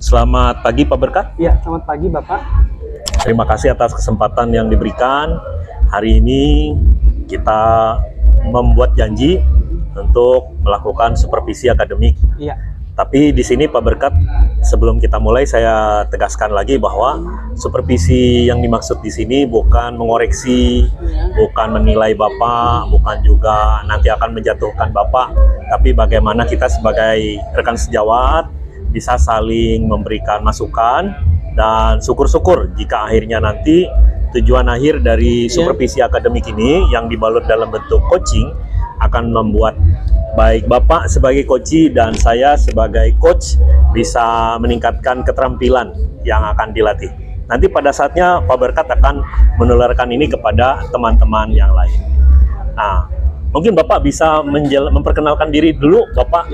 Selamat pagi Pak Berkat. Ya, selamat pagi Bapak. Terima kasih atas kesempatan yang diberikan. Hari ini kita membuat janji untuk melakukan supervisi akademik. Iya. Tapi di sini Pak Berkat, sebelum kita mulai saya tegaskan lagi bahwa supervisi yang dimaksud di sini bukan mengoreksi, bukan menilai Bapak, bukan juga nanti akan menjatuhkan Bapak, tapi bagaimana kita sebagai rekan sejawat bisa saling memberikan masukan, dan syukur-syukur jika akhirnya nanti tujuan akhir dari supervisi akademik ini yang dibalut dalam bentuk coaching akan membuat baik Bapak sebagai coach dan saya sebagai coach bisa meningkatkan keterampilan yang akan dilatih. Nanti pada saatnya Pak Berkat akan menularkan ini kepada teman-teman yang lain. Nah, mungkin Bapak bisa memperkenalkan diri dulu, Bapak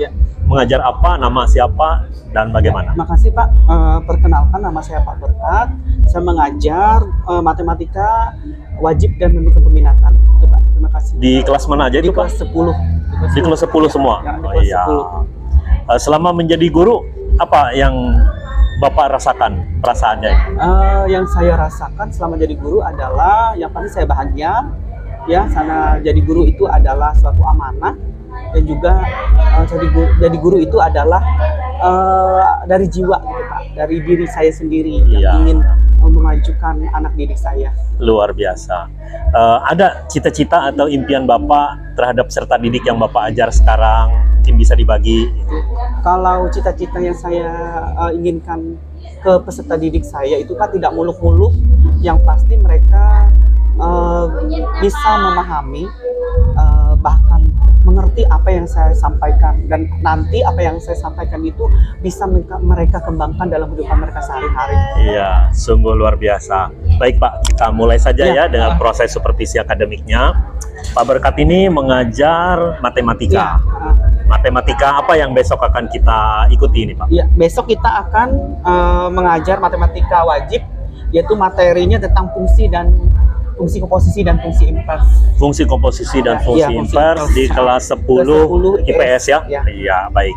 mengajar apa, nama siapa, dan bagaimana? Makasih Pak. Perkenalkan, nama saya Pak Berkat. Saya mengajar matematika wajib dan menu kepeminatan. Itu Pak. Terima kasih. Di kelas mana aja itu Pak? Kelas 10. Di kelas 10 semua? Ya, di kelas 10. Selama menjadi guru, apa yang Bapak rasakan perasaannya? Yang saya rasakan selama jadi guru adalah yang pasti saya bahagia. Ya, karena jadi guru itu adalah suatu amanah, dan juga jadi guru itu adalah dari jiwa gitu Pak, dari diri saya sendiri yang ingin memajukan anak didik saya. Luar biasa. Ada cita-cita atau impian Bapak terhadap peserta didik yang Bapak ajar sekarang? Mungkin bisa dibagi. Kalau cita-cita yang saya inginkan ke peserta didik saya itu Pak, tidak muluk-muluk, yang pasti mereka bisa memahami, bahkan mengerti apa yang saya sampaikan, dan nanti apa yang saya sampaikan itu bisa mereka kembangkan dalam kehidupan mereka sehari-hari. Iya, sungguh luar biasa. Baik Pak, kita mulai saja ya dengan proses supervisi akademiknya. Pak Berkat ini mengajar matematika. Matematika apa yang besok akan kita ikuti ini Pak? Iya, besok kita akan mengajar matematika wajib, yaitu materinya tentang fungsi komposisi dan fungsi invers. Fungsi komposisi dan fungsi invers di kelas 10 IPS ya? Iya, baik.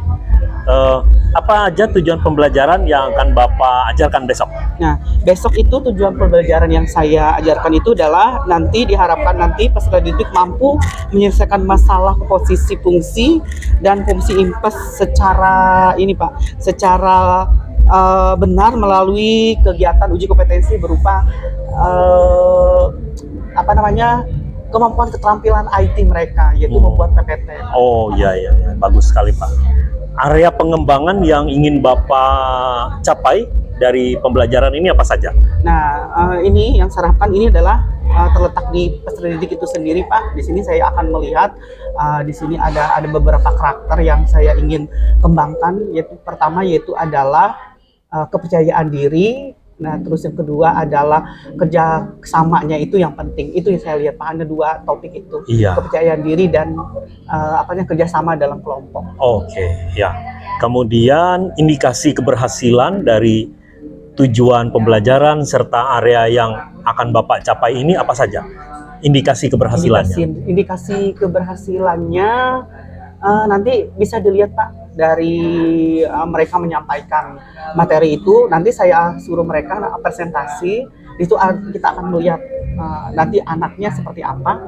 Apa aja tujuan pembelajaran yang akan Bapak ajarkan besok? Nah, besok itu tujuan pembelajaran yang saya ajarkan itu adalah diharapkan nanti peserta didik mampu menyelesaikan masalah komposisi fungsi dan fungsi invers secara benar melalui kegiatan uji kompetensi berupa kemampuan keterampilan IT mereka, yaitu membuat PPT. Oh iya, bagus sekali Pak. Area pengembangan yang ingin Bapak capai dari pembelajaran ini apa saja? Nah, ini yang saya harapkan ini adalah terletak di peserta didik itu sendiri Pak. Di sini saya akan melihat di sini ada beberapa karakter yang saya ingin kembangkan, yaitu adalah kepercayaan diri. Nah, terus yang kedua adalah kerjasamanya, itu yang penting. Itu yang saya lihat Pak, ada dua topik itu. Kepercayaan diri dan kerjasama dalam kelompok. Oke, ya. Kemudian indikasi keberhasilan dari tujuan pembelajaran serta area yang akan Bapak capai ini apa saja? Indikasi keberhasilannya. Indikasi keberhasilannya nanti bisa dilihat Pak dari mereka menyampaikan materi itu. Nanti saya suruh mereka presentasi, itu kita akan melihat nanti anaknya seperti apa,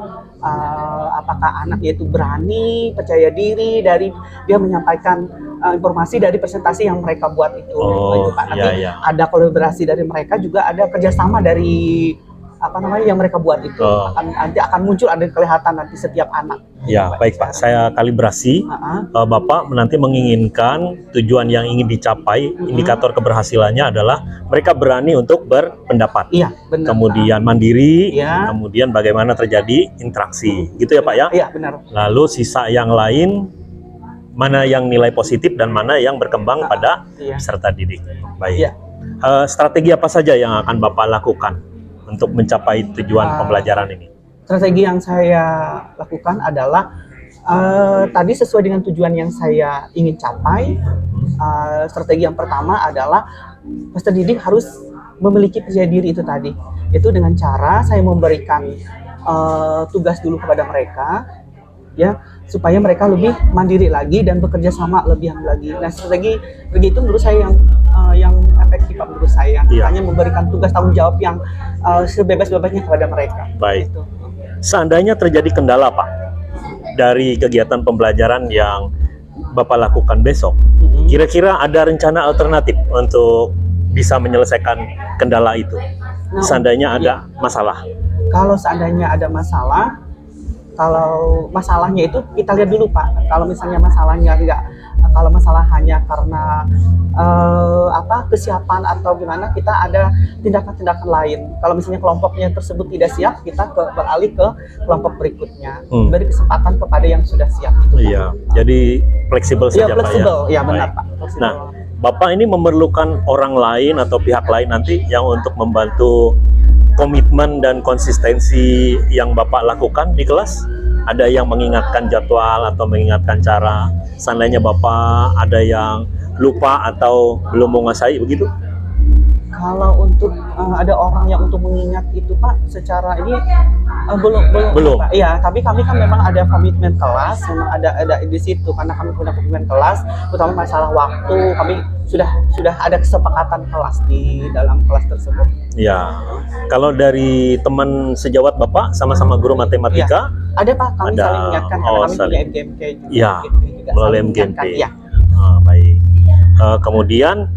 apakah anaknya itu berani, percaya diri dari dia menyampaikan informasi dari presentasi yang mereka buat itu. Pak. Nanti ada kolaborasi dari mereka, juga ada kerjasama dari yang mereka buat itu. Nanti akan muncul, ada kelihatan nanti setiap anak. Ya, baik Pak, saya kalibrasi. Bapak nanti menginginkan tujuan yang ingin dicapai, indikator keberhasilannya adalah mereka berani untuk berpendapat. Iya, benar. Kemudian mandiri, kemudian bagaimana terjadi interaksi. Gitu ya Pak ya? Iya, benar. Lalu sisa yang lain, mana yang nilai positif dan mana yang berkembang pada peserta didik. Baik. Strategi apa saja yang akan Bapak lakukan untuk mencapai tujuan pembelajaran ini? Strategi yang saya lakukan adalah tadi sesuai dengan tujuan yang saya ingin capai. Strategi yang pertama adalah peserta didik harus memiliki percaya diri itu tadi. Itu dengan cara saya memberikan tugas dulu kepada mereka, ya, supaya mereka lebih mandiri lagi dan bekerja sama lebih lagi. Nah, strategi itu menurut saya yang efektif Pak, menurut saya. Iya. Hanya memberikan tugas tanggung jawab yang sebebas-bebasnya kepada mereka. Baik. Gitu. Seandainya terjadi kendala Pak dari kegiatan pembelajaran yang Bapak lakukan besok, kira-kira ada rencana alternatif untuk bisa menyelesaikan kendala itu? Nah, Seandainya ada masalah. Kalau seandainya ada masalah, kalau masalahnya itu kita lihat dulu Pak. Kalau misalnya masalahnya kalau masalah hanya karena kesiapan atau gimana, kita ada tindakan-tindakan lain. Kalau misalnya kelompoknya tersebut tidak siap, kita beralih ke kelompok berikutnya. Beri kesempatan kepada yang sudah siap. Gitu, iya, jadi fleksibel saja Pak ya. Fleksibel, ya benar Pak. Fleksibel. Nah, Bapak ini memerlukan orang lain atau pihak lain nanti yang untuk membantu komitmen dan konsistensi yang Bapak lakukan di kelas? Ada yang mengingatkan jadwal atau mengingatkan cara, seandainya Bapak ada yang lupa atau belum menguasai, begitu? Kalau untuk ada orang yang untuk mengingat itu Pak, secara ini belum Pak. Iya, tapi kami kan memang ada komitmen kelas, memang ada di situ karena kami punya komitmen kelas, terutama masalah waktu. Kami sudah ada kesepakatan kelas di dalam kelas tersebut. Ya, kalau dari teman sejawat Bapak sama-sama guru matematika, ya, ada Pak, kami saling mengingatkan karena kami punya MGMK juga. Iya, melalui MGMK. Ya. Baik. Kemudian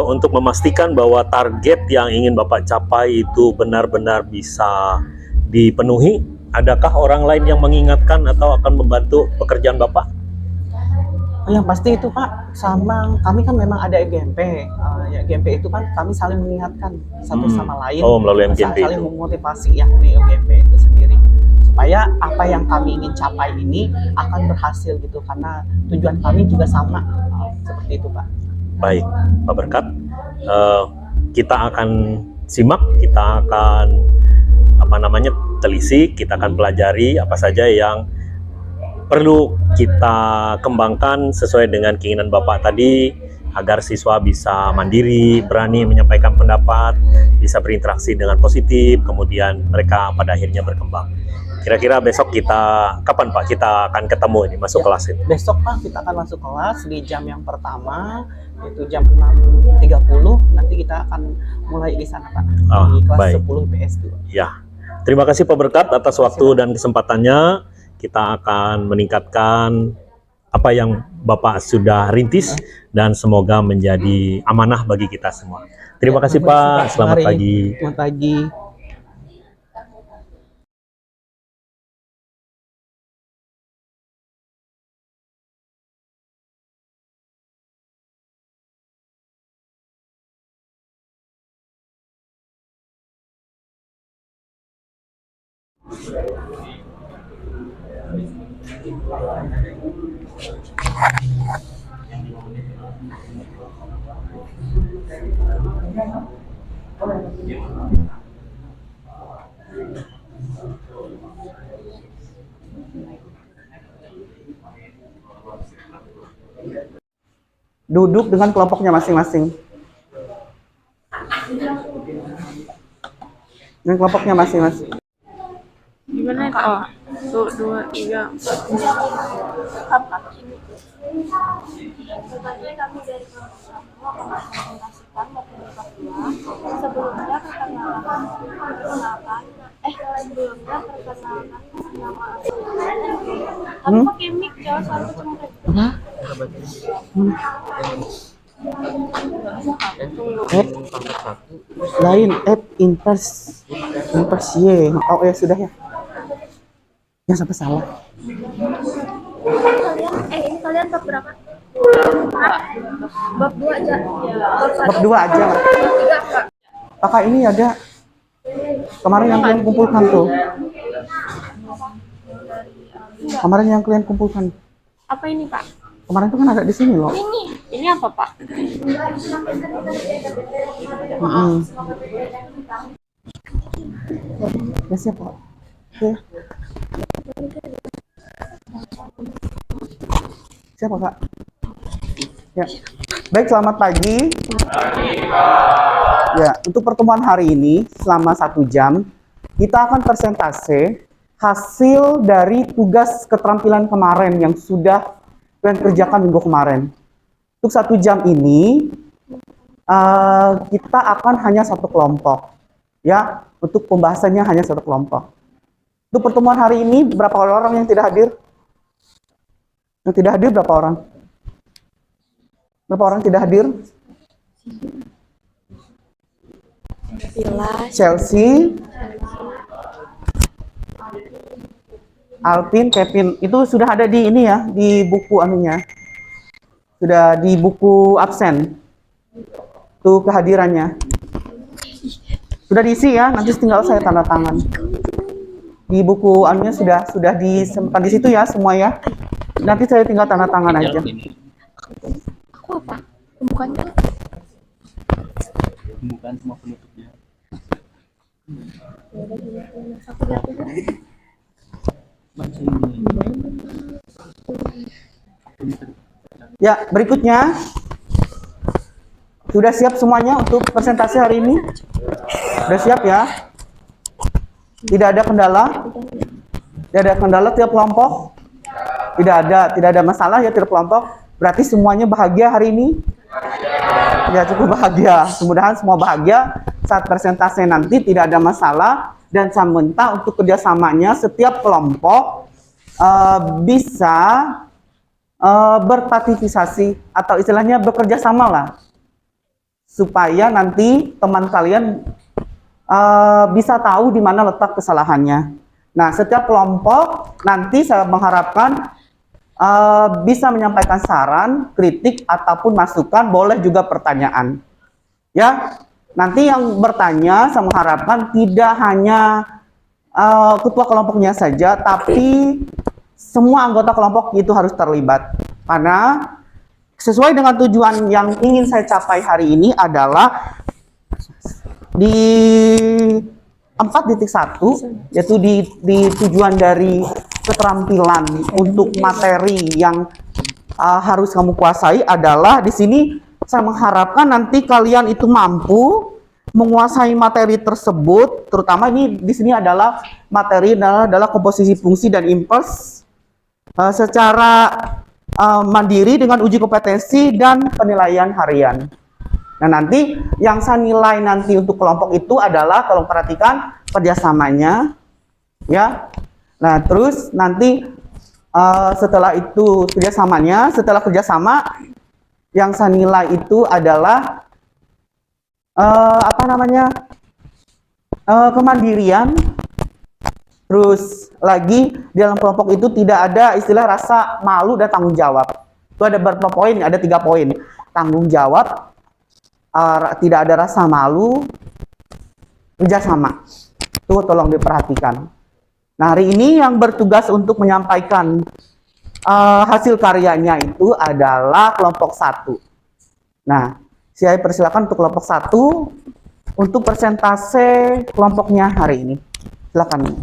untuk memastikan bahwa target yang ingin Bapak capai itu benar-benar bisa dipenuhi, adakah orang lain yang mengingatkan atau akan membantu pekerjaan Bapak? Yang pasti itu Pak, sama kami kan memang ada GMP. Ya GMP itu kan kami saling mengingatkan satu sama lain. Oh, melalui MGMP saling itu. memotivasi ya di GMP itu sendiri. Supaya apa yang kami ingin capai ini akan berhasil gitu, karena tujuan kami juga sama. Seperti itu Pak. Baik, Pak Berkat. Kita akan simak, kita akan telisik, kita akan pelajari apa saja yang perlu kita kembangkan sesuai dengan keinginan Bapak tadi, agar siswa bisa mandiri, berani menyampaikan pendapat, bisa berinteraksi dengan positif, kemudian mereka pada akhirnya berkembang. Kira-kira besok kapan Pak kita akan ketemu ini, masuk kelas ini? Besok Pak kita akan masuk kelas di jam yang pertama, yaitu jam 6.30, nanti kita akan mulai di sana Pak, di kelas baik. 10 PS2. Ya, terima kasih Pak Berkat atas waktu dan kesempatannya. Kita akan meningkatkan apa yang Bapak sudah rintis dan semoga menjadi amanah bagi kita semua. Terima kasih Pak, selamat pagi. Selamat pagi. Duduk dengan kelompoknya masing-masing. Dengan kelompoknya masing-masing. Gimana Kak? Oh, 1, 2, 3, 4. Apa? Sebagai kami dari kelompok 1 akan mempresentasikan materi kelas 2. Sebelumnya perkenalkan nama asli. Tapi pakai mic ya, soalnya cuma kayak Lain invers Y. Oh ya sudah ya. Yang sampai salah. ini kalian bab berapa? Bab 2 aja. Bab 2 aja. Kakak ini ada kemarin yang kalian kumpulkan tuh. Kemarin yang kalian kumpulkan. Apa ini Pak? Kemarin tuh kan ada di sini loh. Ini apa Pak? Ya siap Pak. Oke. Siapa Kak? Ya. Baik, selamat pagi. Ya, untuk pertemuan hari ini selama 1 jam kita akan presentase hasil dari tugas keterampilan kemarin yang sudah kalian kerjakan minggu kemarin. Untuk 1 jam ini, kita akan hanya satu kelompok. Ya, untuk pembahasannya hanya satu kelompok. Untuk pertemuan hari ini, berapa orang yang tidak hadir? Yang tidak hadir berapa orang? Berapa orang tidak hadir? Chelsea, Alvin, Kevin, itu sudah ada di ini ya, di buku anunya. Sudah di buku absen. Tuh kehadirannya. Sudah diisi ya, nanti tinggal saya tanda tangan. Di buku anunya sudah disimpan di situ ya semua ya. Nanti saya tinggal tanda tangan aja. Aku apa? Pembukaannya? Pembukaan sama penutupnya. Ya, berikutnya. Sudah siap semuanya untuk presentasi hari ini? Sudah siap ya? Tidak ada kendala? Tidak ada kendala tiap kelompok? Tidak ada masalah ya tiap kelompok? Berarti semuanya bahagia hari ini? Ya, cukup bahagia. Mudah-mudahan semua bahagia saat presentasi nanti, tidak ada masalah. Dan saya minta untuk kerjasamanya setiap kelompok bisa berpartisipasi atau istilahnya bekerja sama lah, supaya nanti teman kalian bisa tahu di mana letak kesalahannya. Nah, setiap kelompok nanti saya mengharapkan bisa menyampaikan saran, kritik, ataupun masukan, boleh juga pertanyaan. Ya, nanti yang bertanya saya mengharapkan tidak hanya ketua kelompoknya saja, tapi semua anggota kelompok itu harus terlibat. Karena sesuai dengan tujuan yang ingin saya capai hari ini adalah di 4.1, yaitu di tujuan dari keterampilan untuk materi yang harus kamu kuasai adalah di sini saya mengharapkan nanti kalian itu mampu menguasai materi tersebut, terutama ini di sini adalah materi adalah komposisi fungsi dan impuls secara mandiri dengan uji kompetensi dan penilaian harian. Nah, nanti yang saya nilai nanti untuk kelompok itu adalah, kalau perhatikan kerjasamanya, ya. Nah, terus nanti setelah itu kerjasamanya, setelah kerjasama yang saya nilai itu adalah kemandirian. Terus lagi di dalam kelompok itu tidak ada istilah rasa malu dan tanggung jawab. Itu ada beberapa poin, ada 3 poin. Tanggung jawab, tidak ada rasa malu, kerjasama. Itu tolong diperhatikan. Nah, hari ini yang bertugas untuk menyampaikan hasil karyanya itu adalah kelompok 1. Nah, saya persilakan untuk kelompok 1 untuk persentase kelompoknya hari ini. Silakan.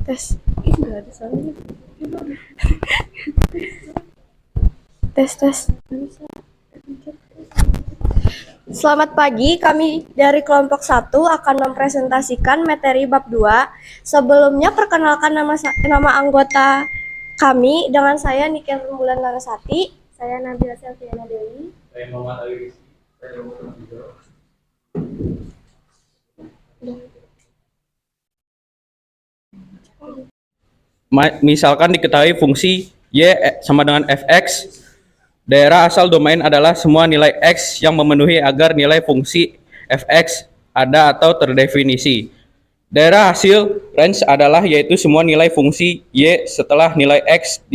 Tes. Enggak ada soalnya. Tes. Selamat pagi, kami dari kelompok 1 akan mempresentasikan materi bab 2. Sebelumnya perkenalkan nama anggota kami, dengan saya Niken Rembulan Larasati, saya Nabila Selviana Dewi. Saya Muhammad Ali. Misalkan diketahui fungsi Y sama dengan Fx, daerah asal domain adalah semua nilai X yang memenuhi agar nilai fungsi Fx ada atau terdefinisi. Daerah hasil range adalah yaitu semua nilai fungsi Y setelah nilai X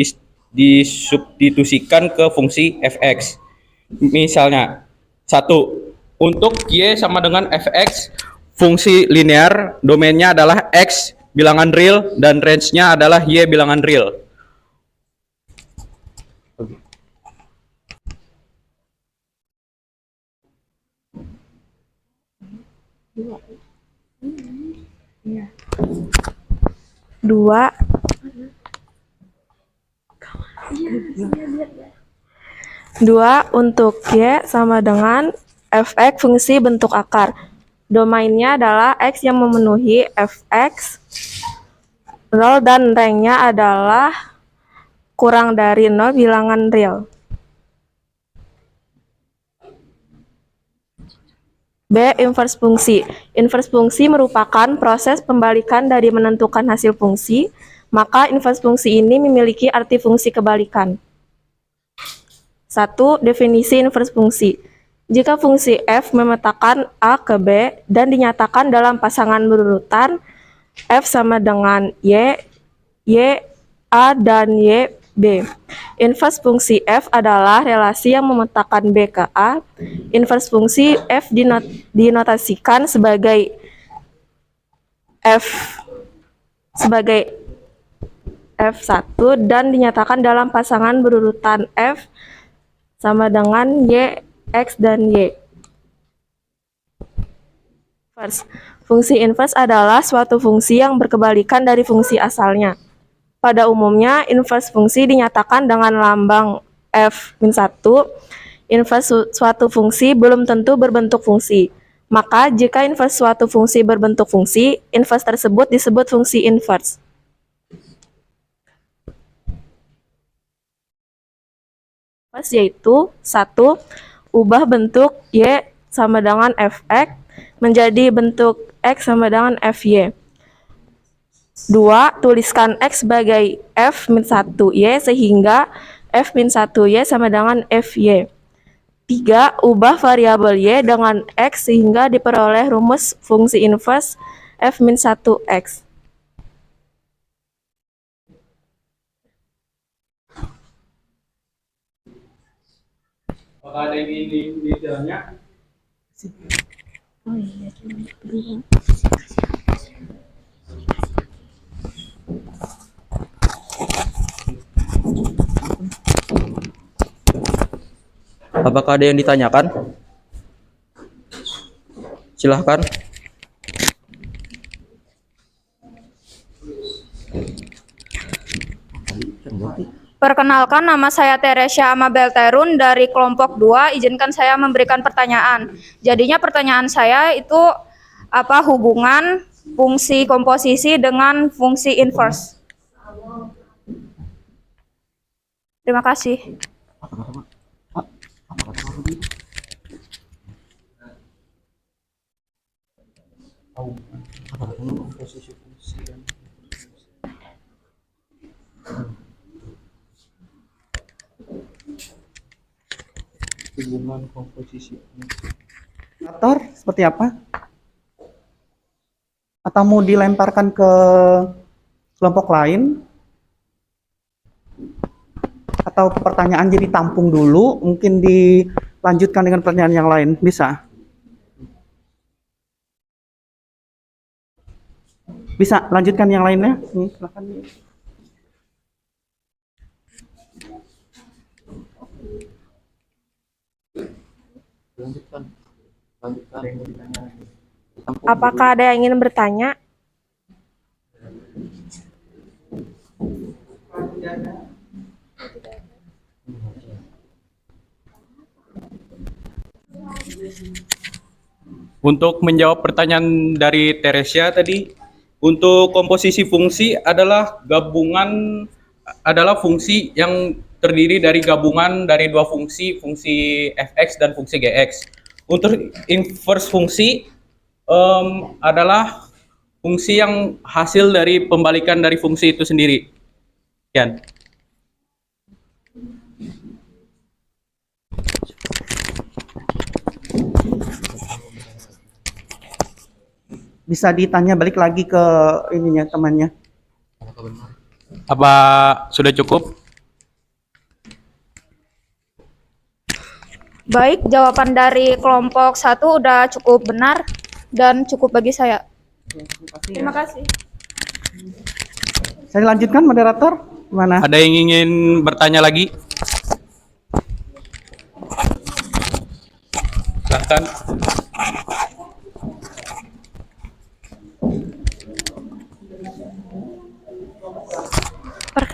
disubstitusikan ke fungsi Fx. Misalnya, 1. Untuk Y sama dengan Fx, fungsi linear, domainnya adalah X bilangan real dan range-nya adalah Y bilangan real. 2 untuk Y sama dengan fx fungsi bentuk akar. Domainnya adalah X yang memenuhi fx 0 dan ranknya adalah kurang dari 0 bilangan real. B. Inverse fungsi. Inverse fungsi merupakan proses pembalikan dari menentukan hasil fungsi, maka inverse fungsi ini memiliki arti fungsi kebalikan. 1. Definisi inverse fungsi. Jika fungsi f memetakan A ke B dan dinyatakan dalam pasangan berurutan f sama dengan y, a, dan y, b. Inverse fungsi f adalah relasi yang memetakan b ke a. Inverse fungsi f dinotasikan sebagai f1 dan dinyatakan dalam pasangan berurutan f sama dengan y, x, dan y. Fungsi inverse adalah suatu fungsi yang berkebalikan dari fungsi asalnya. Pada umumnya, inverse fungsi dinyatakan dengan lambang f-1. Inverse suatu fungsi belum tentu berbentuk fungsi. Maka, jika inverse suatu fungsi berbentuk fungsi, inverse tersebut disebut fungsi inverse. Yaitu 1. Ubah bentuk y sama dengan fx menjadi bentuk x sama dengan fy. 2. Tuliskan x sebagai f-1y sehingga f-1y sama dengan fy. 3. Ubah variabel y dengan x sehingga diperoleh rumus fungsi inverse f-1x. Apakah ada yang ingin detailnya? Apakah ada yang ditanyakan? Silahkan. Perkenalkan, nama saya Teresia Amabel Terun dari kelompok 2. Izinkan saya memberikan pertanyaan. Jadinya pertanyaan saya itu apa hubungan fungsi komposisi dengan fungsi inverse? Terima kasih. Hubungan komposisi Operator seperti apa? Atau mau dilemparkan ke kelompok lain? Atau pertanyaan jadi tampung dulu, mungkin dilanjutkan dengan pertanyaan yang lain, bisa? Bisa lanjutkan yang lainnya? Silakan. Apakah ada yang ingin bertanya? Untuk menjawab pertanyaan dari Teresia tadi, untuk komposisi fungsi adalah fungsi yang terdiri dari gabungan dari dua fungsi fx dan fungsi gx. Untuk inverse fungsi adalah fungsi yang hasil dari pembalikan dari fungsi itu sendiri. Sekian. Bisa ditanya balik lagi ke ininya temannya. Apa sudah cukup? Baik, jawaban dari kelompok 1 udah cukup benar dan cukup bagi saya. Terima kasih. Saya lanjutkan, moderator. Mana? Ada yang ingin bertanya lagi? Silahkan.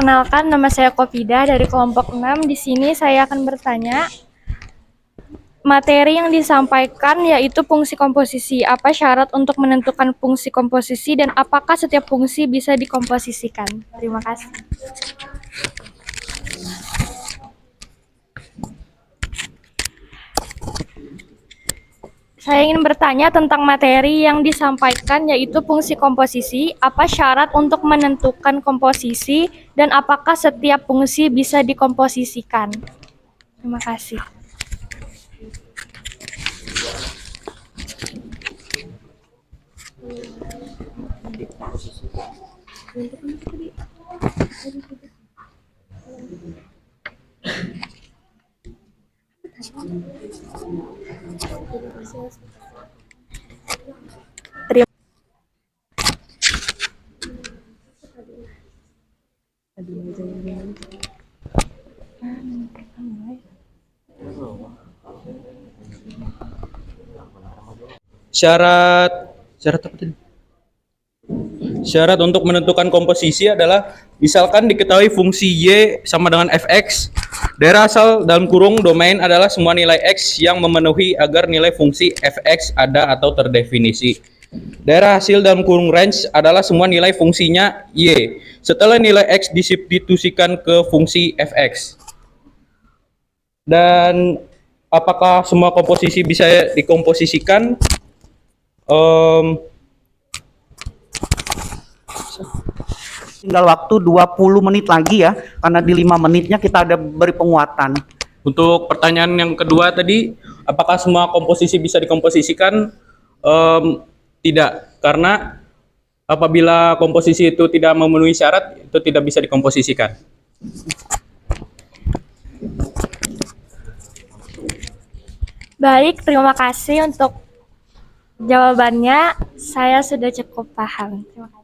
Perkenalkan, nama saya Kopida dari kelompok 6. Di sini saya akan bertanya, materi yang disampaikan yaitu fungsi komposisi. Apa syarat untuk menentukan fungsi komposisi dan apakah setiap fungsi bisa dikomposisikan? Terima kasih. Saya ingin bertanya tentang materi yang disampaikan yaitu fungsi komposisi. Apa syarat untuk menentukan komposisi dan apakah setiap fungsi bisa dikomposisikan? Terima kasih. Syarat apa tadi? Syarat untuk menentukan komposisi adalah misalkan diketahui fungsi Y sama dengan fx, daerah asal dalam kurung domain adalah semua nilai X yang memenuhi agar nilai fungsi fx ada atau terdefinisi. Daerah hasil dalam kurung range adalah semua nilai fungsinya Y setelah nilai X disubstitusikan ke fungsi fx. Dan apakah semua komposisi bisa dikomposisikan? Tinggal waktu 20 menit lagi ya, karena di 5 menitnya kita ada beri penguatan. Untuk pertanyaan yang kedua tadi, apakah semua komposisi bisa dikomposisikan? Tidak, karena apabila komposisi itu tidak memenuhi syarat, itu tidak bisa dikomposisikan. Baik, terima kasih untuk jawabannya. Saya sudah cukup paham. Terima kasih.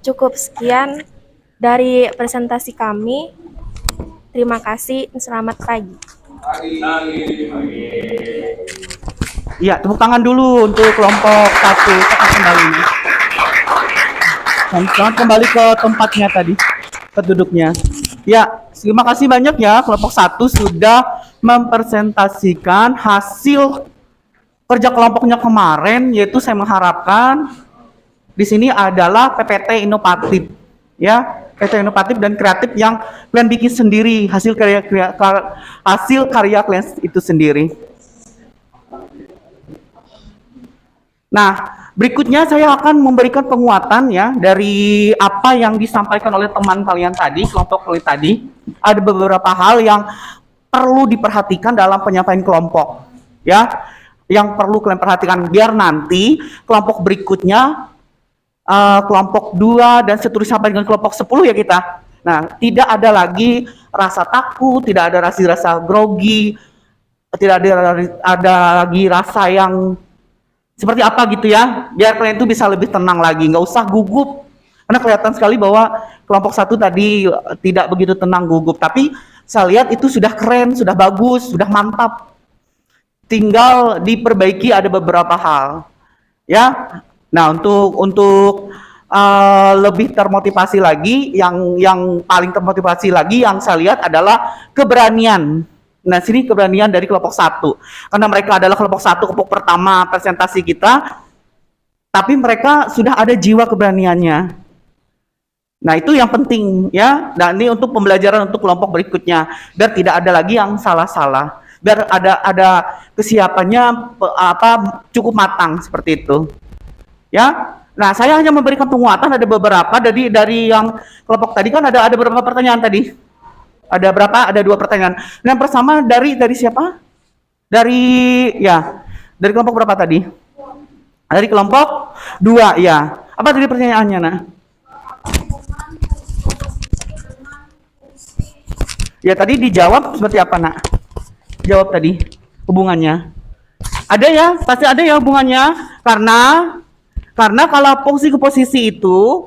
Cukup sekian dari presentasi kami. Terima kasih, selamat pagi. Iya, tepuk tangan dulu untuk kelompok 1. Kita kembali. Selamat kembali ke tempatnya tadi, ke duduknya. Ya, terima kasih banyak ya kelompok 1 sudah mempresentasikan hasil kerja kelompoknya kemarin, yaitu saya mengharapkan di sini adalah PPT inovatif, ya, PPT inovatif dan kreatif yang kalian bikin sendiri, hasil karya kalian itu sendiri. Nah, berikutnya saya akan memberikan penguatan ya dari apa yang disampaikan oleh teman kalian tadi, kelompok kalian tadi. Ada beberapa hal yang perlu diperhatikan dalam penyampaian kelompok, ya, yang perlu kalian perhatikan biar nanti kelompok berikutnya, kelompok 2 dan seterusnya sampai dengan kelompok 10 ya kita. Nah, tidak ada lagi rasa takut, tidak ada rasa grogi, tidak ada lagi rasa yang seperti apa gitu ya, biar kalian itu bisa lebih tenang lagi, nggak usah gugup, karena kelihatan sekali bahwa kelompok 1 tadi tidak begitu tenang, gugup, tapi saya lihat itu sudah keren, sudah bagus, sudah mantap, tinggal diperbaiki ada beberapa hal, ya. Nah, untuk lebih termotivasi lagi, yang paling termotivasi lagi yang saya lihat adalah keberanian. Nah, sini keberanian dari kelompok 1. Karena mereka adalah kelompok 1, kelompok pertama presentasi kita, tapi mereka sudah ada jiwa keberaniannya. Nah, itu yang penting ya. Dan ini untuk pembelajaran untuk kelompok berikutnya, biar tidak ada lagi yang salah-salah. Biar ada kesiapannya cukup matang seperti itu. Ya. Nah, saya hanya memberikan penguatan, ada beberapa dari yang kelompok tadi kan ada beberapa pertanyaan tadi. Ada berapa? Ada 2 pertanyaan. Yang pertama dari siapa? Dari kelompok berapa tadi? Dari kelompok 2 ya. Apa tadi pertanyaannya, Nak? Ya tadi dijawab seperti apa, Nak? Jawab tadi hubungannya. Ada ya, pasti ada ya hubungannya. Karena kalau fungsi ke posisi itu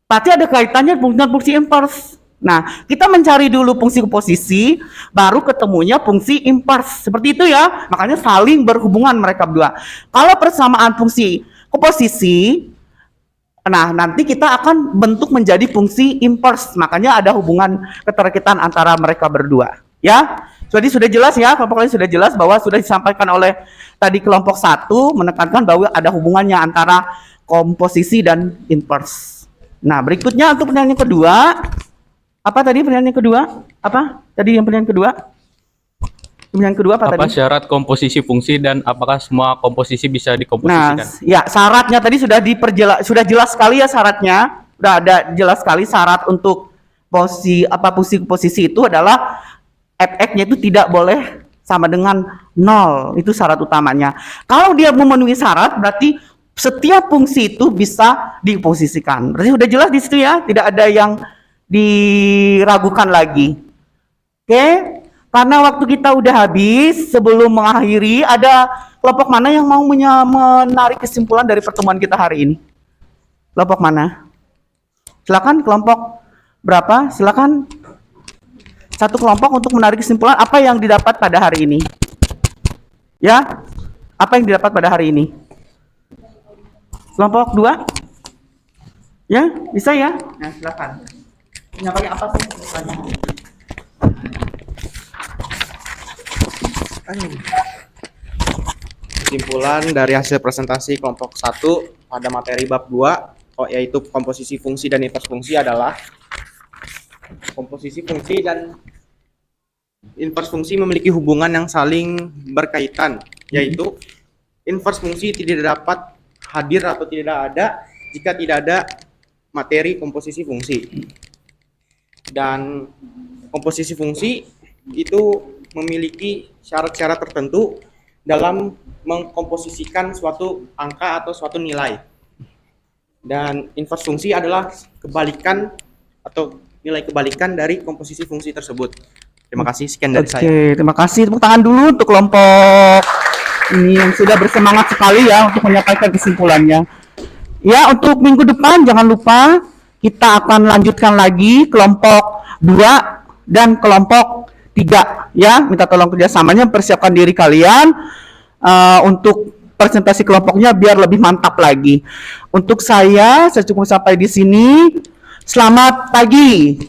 pasti ada kaitannya dengan fungsi inverse. Nah, kita mencari dulu fungsi komposisi, baru ketemunya fungsi invers. Seperti itu ya, makanya saling berhubungan mereka berdua. Kalau persamaan fungsi komposisi, nah nanti kita akan bentuk menjadi fungsi invers. Makanya ada hubungan keterkaitan antara mereka berdua. Ya, jadi sudah jelas ya, pokoknya sudah jelas bahwa sudah disampaikan oleh tadi kelompok 1 menekankan bahwa ada hubungannya antara komposisi dan invers. Nah, berikutnya untuk pertanyaan yang kedua, apa tadi pertanyaan yang kedua? Apa tadi yang pertanyaan kedua? Pertanyaan kedua apa Apa tadi? syarat komposisi fungsi dan apakah semua komposisi bisa Nah, dikomposisikan? ya syaratnya tadi sudah sudah jelas sekali ya syaratnya. Sudah ada jelas sekali syarat untuk posisi itu adalah fx-nya itu tidak boleh sama dengan 0. Itu syarat utamanya. Kalau dia memenuhi syarat berarti setiap fungsi itu bisa diposisikan. Berarti sudah jelas di situ ya, tidak ada yang diragukan lagi. Oke, karena waktu kita udah habis, sebelum mengakhiri ada kelompok mana yang mau menarik kesimpulan dari pertemuan kita hari ini? Kelompok mana? Silakan, kelompok berapa? Silakan. Satu kelompok untuk menarik kesimpulan apa yang didapat pada hari ini. Ya, apa yang didapat pada hari ini? Kelompok 2? Ya, bisa ya? Nah, silakan. Penyampaian apa sih? Kesimpulan dari hasil presentasi kelompok 1 pada materi bab 2, yaitu komposisi fungsi dan invers fungsi adalah komposisi fungsi dan invers fungsi memiliki hubungan yang saling berkaitan, yaitu invers fungsi tidak dapat hadir atau tidak ada jika tidak ada materi komposisi fungsi. Dan komposisi fungsi itu memiliki syarat-syarat tertentu dalam mengkomposisikan suatu angka atau suatu nilai. Dan invers fungsi adalah kebalikan atau nilai kebalikan dari komposisi fungsi tersebut. Terima kasih, sekian dari saya. Oke, terima kasih. Tepuk tangan dulu untuk kelompok ini yang sudah bersemangat sekali ya untuk menyampaikan kesimpulannya. Ya, untuk minggu depan jangan lupa kita akan lanjutkan lagi kelompok 2 dan kelompok 3 ya. Minta tolong kerjasamanya, persiapkan diri kalian untuk presentasi kelompoknya biar lebih mantap lagi. Untuk saya cukup sampai di sini. Selamat pagi.